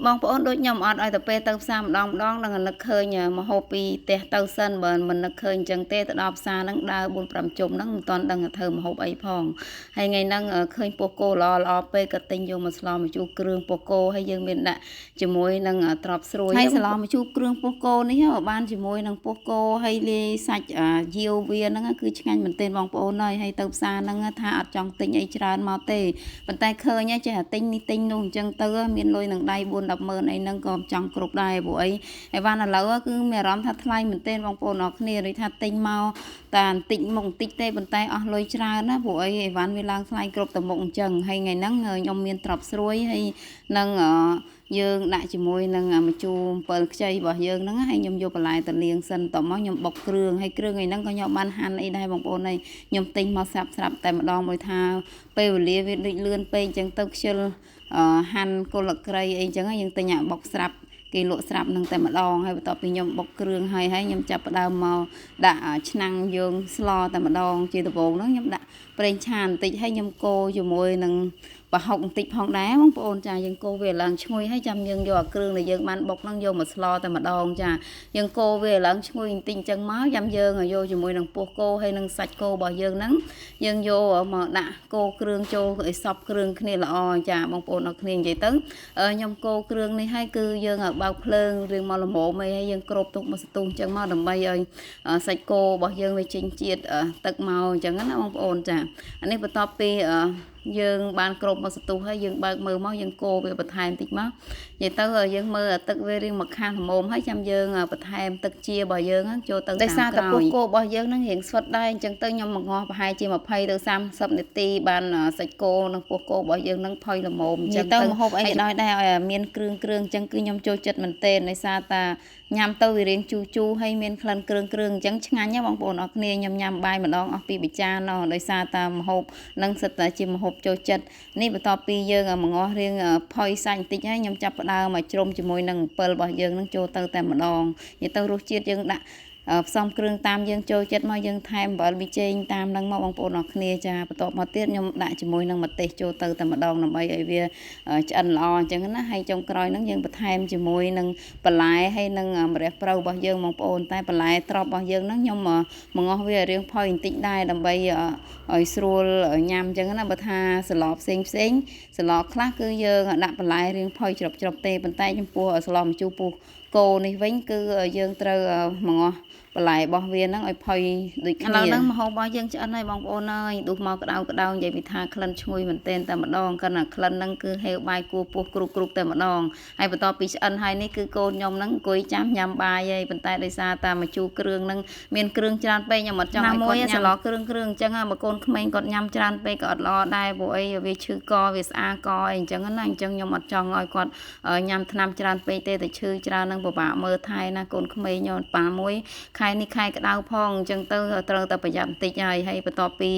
มองปอนដូចខ្ញុំអត់ឲ្យទៅពេលទៅផ្សារម្ដងនឹងនឹកឃើញមកហូបពីផ្ទះទៅសិនបើមិននឹកឃើញអញ្ចឹងទេទៅដល់ផ្សារហ្នឹងដើរ4 5ជុំហ្នឹងមិនទាន់ដឹងថាធ្វើមកហូបអីផងហើយថ្ងៃហ្នឹងឃើញពោះគោល្អពេកក៏ទិញយកមកស្លម្ជូរគ្រឿងពោះគោហើយយើងមានដាក់ជាមួយនឹងត្រប់ស្រួយហើយស្លម្ជូរគ្រឿងពោះគោនេះបានជាមួយនឹងពោះគោហើយលាយសាច់យាវវាហ្នឹងគឺឆ្ងាញ់មែនទែនបងប្អូនហើយទៅផ្សារហ្នឹងថាអត់ចង់ទិញអីច្រើនមកទេប៉ុន្តែឃើញចេះតែទិញនេះទិញនោះអញ្ចឹងទៅមានលុយនឹងដៃ4 10ម៉ឺនអីហ្នឹងក៏ចង់គ្រប់ដែរព្រោះអីហើយបានឥឡូវគឺមានអារម្មណ៍ថាថ្លៃមែនទែនបងប្អូនអរគ្នាដូចថាទិញមកតែបន្តិចមុខបន្តិចទេប៉ុន្តែអស់លុយច្រើនណាព្រោះអីអីវ៉ាន់វាឡើងថ្លៃគ្រប់ទៅមុខអញ្ចឹងហើយថ្ងៃហ្នឹងខ្ញុំមានត្រប់ស្រួយហើយនឹងយើងដាក់ជាមួយនឹងម្ជូរ7ខ្ចីរបស់យើងហ្នឹងហើយខ្ញុំយកបន្លែទៅលាងសិនតមកខ្ញុំបុកគ្រឿងហើយគ្រឿងឯហ្នឹងក៏ខ្ញុំបានហាន់អីដែរបងប្អូនហើយខ្ញុំទិញមកស្រាប់តែម្ដងមួយថាពេលវេលាវាដូចលឿនពេកអញ្ចឹងទៅខ្ជិលហាន់គល់លក្រីអីអញ្ចឹងយើងទិញអាបុកស្រាប់គេលក់ស្រាប់នឹងតែម្ដងហើយបន្ទាប់ពីខ្ញុំបុកគ្រឿងហើយខ្ញុំចាប់ផ្ដើមមកដាក់ឆ្នាំងយើងស្លតែម្ដងជាដំបូងហ្នឹងខ្ញុំដាក់ប្រេងឆាបន្តិចហើយខ្ញុំកូរជាមួយនឹងប្រហុកបន្តិចផងដែរបងប្អូនចាយើងកូរវាឡើងឈ្ងុយហើយចាំយើងយកអាគ្រឿងដែលយើងបានបុកហ្នឹងយកមកស្លតែម្ដងចាយើងកូរវាឡើងឈ្ងុយបន្តិចអញ្ចឹងមកចាំយើងយកជាមួយនឹងពោះគោហើយនឹងសាច់គោរបស់យើងហ្នឹងយើងយកមកដាក់កូរគ្រឿងចូលឲ្យសព្វគ្រឿងគ្នាល្អចាបងប្អូនអរគ្នានិយាយទៅខ្ញុំកូរគ្រឿងនេះហើយគឺយើងបើកភ្លើងរៀងមកល្មមហើយយើងគ្របទុកមកស្ទុះអញ្ចឹងមកដើម្បីឲ្យសាច់គោរបស់យើងវាចេញជាតិទឹកមកអញ្ចឹងណាបងប្អូនចាអានេះបន្ទាប់ពីយើងបានគ្របមកស្ទុះហើយយើងបើកមើលមកយើងកូរវាបន្ថែមតិចមកនិយាយទៅយើងមើលទឹកវារៀងមកខានល្មមហើយចាំយើងបន្ថែមទឹកជារបស់យើងចូលទៅតាមក្រោយដោយសារតែពោះគោរបស់យើងនឹងរៀងស្វិតដែរអញ្ចឹងទៅខ្ញុំមកងាស់ប្រហែលជា20ទៅ30នាទីបានសាច់គោនិងពោះគោរបស់យើងនឹងផុយល្មមអញ្ចឹងទៅម្ហូបអីក៏ដោយដែរឲ្យមានគ្រឿងអញ្ចឹងគឺខ្ញុំចូលចិត្តមែនទែនដោយសារតែញ៉ាំទៅវារៀងជូរហើយមានក្លិនគ្រឿងអញ្ចឹងឆ្ងាញ់ណាបងប្អូនអរគ្នាខ្ញុំញ៉ាំបាយម្ដងអស់ពី1ចានដោយសារតែម្ហូបនឹងសិតតែជាម្ហូបចូលចិត្តនេះបន្ទាប់ពីយើងមកងាស់រៀងផុយសាច់បន្តិចហើយខ្ញុំចាប់ផ្ដើមមកជ្រុំជាមួយនឹងអំពិលរបស់យើងនឹងចូលទៅតែម្ដងនិយាយទៅរសជាតិយើងដាក់ផ្សំគ្រឿងតាមយើងចូលចិត្តមកយើងថែមអំបិលប៊ីចេងតាមនឹងមកបងប្អូនអរគ្នាចាបន្ទាប់មកទៀតខ្ញុំដាក់ជាមួយនឹងម្ទេសចូលទៅតែម្ដងដើម្បីឲ្យវាឆ្អិនល្អអញ្ចឹងណាហើយចុងក្រោយហ្នឹងយើងបន្ថែមជាមួយនឹងបន្លែហើយនឹងម្រះព្រៅរបស់យើងបងប្អូនតែបន្លែត្រប់របស់យើងហ្នឹងខ្ញុំមកងាស់វារៀងផុយបន្តិចដែរដើម្បីឲ្យស្រួលញ៉ាំអញ្ចឹងណាបើថាសឡផ្សេងសឡខ្លះគឺយើងដាក់បន្លែរៀងផុយច្រប់ទេប៉ុន្តែចំពោះសឡម្ជូរពោះគោនេះវិញគឺយើងត្រូវមកងាស់បន្លែរបស់វាហ្នឹងឲ្យផុយដូចគ្នាឥឡូវហ្នឹងម្ហូបរបស់យើងឆ្អិនហើយបងប្អូនអើយដួសមកក្តៅនិយាយពីថាក្លិនឈ្ងុយមែនទែនតែម្ដងគាត់ណាក្លិនហ្នឹងគឺហេវបាយគួរពោះគ្រុបតែម្ដងហើយបន្ទាប់ពីឆ្អិនហើយនេះគឺកូនខ្ញុំហ្នឹងអង្គុយចាំញ៉ាំបាយហើយប៉ុន្តែដោយសារតែម្ជូរគ្រឿងហ្នឹងមានគ្រឿងច្រើនពេកខ្ញុំអត់ចង់ឲ្យគាត់ញ៉ាំសឡគ្រឿងអញ្ចឹងបើកូនក្មេងគាត់ញ៉ាំច្រើនពេកក៏អត់ល្អដែរព្រោះអីវាឈឺកវាស្អាកអីអញ្ចឹងណាអញ្ចឹងខ្ញុំអត់ចង់ឲ្យគាត់ញ៉ាំថ្នាំច្រើនពេកទេតែឈឺច្រើនហ្នឹងពិបាកមើលថែណាកូនក្មេងខ្ញុំប៉ាមួយខែនេះខែក្តៅផងអញ្ចឹងទៅត្រូវតែប្រយ័ត្នបន្តិចហើយបន្ទាប់ពី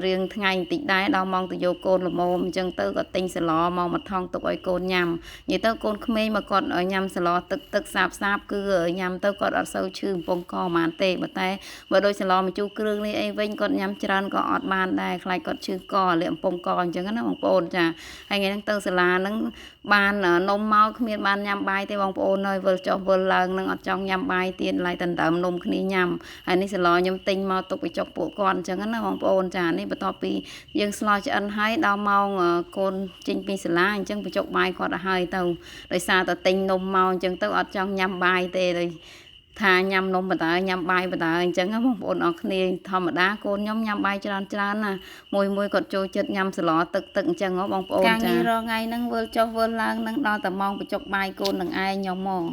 រៀងថ្ងៃបន្តិចដែរដល់ម៉ោងទៅយកកូនល្មមអញ្ចឹងទៅក៏ទិញសឡមកថងទុកឲ្យកូនញ៉ាំនិយាយទៅកូនក្មេងមកគាត់ញ៉ាំសឡទឹកសាបគឺញ៉ាំទៅគាត់អត់សូវឈឺកំពង់កប៉ុន្មានទេតែបើដូចសឡម្ជូរគ្រឿងនេះអីវិញគាត់ញ៉ាំច្រើនក៏អត់បានដែរខ្លាចគាត់ឈឺកលាកកំពង់កអញ្ចឹងណាបងប្អូនចាហើយថ្ងៃហ្នឹងទៅសាលាហ្នឹងបាននំមកគ្មានបានញ៉ាំបាយទេបងប្អូនហើយវិលចុះវិលឡើងនឹងអត់ចង់ញ៉ាំបាយទៀតឡើយតែដើមនំគ្នាញ៉ាំហើយនេះសឡខ្ញុំទិញមកទុកបញ្ចុកពួកគាត់អញ្ចឹងណាបងប្អូនចានេះបន្ទាប់ពីយើងស្លោឆ្អិនហើយដល់ម៉ោងកូនចេញពីសាលាអញ្ចឹងបញ្ចុកបាយគាត់ទៅហើយទៅដោយសារតែទិញនំមកអញ្ចឹងទៅអត់ចង់ញ៉ាំបាយទេដោយថាញ៉ាំនំបណ្ដើញ៉ាំបាយបណ្ដើអញ្ចឹងបងប្អូនអរគ្នាធម្មតាកូនខ្ញុំញ៉ាំបាយច្រើនណាមួយគាត់ចូលចិត្តញ៉ាំសឡទឹកអញ្ចឹងបងប្អូនចាការងាររាល់ថ្ងៃហ្នឹងវិលចុះវិលឡើងហ្នឹងដល់តែម៉ោងបញ្ចុកបាយកូននឹងឯងខ្ញុំមក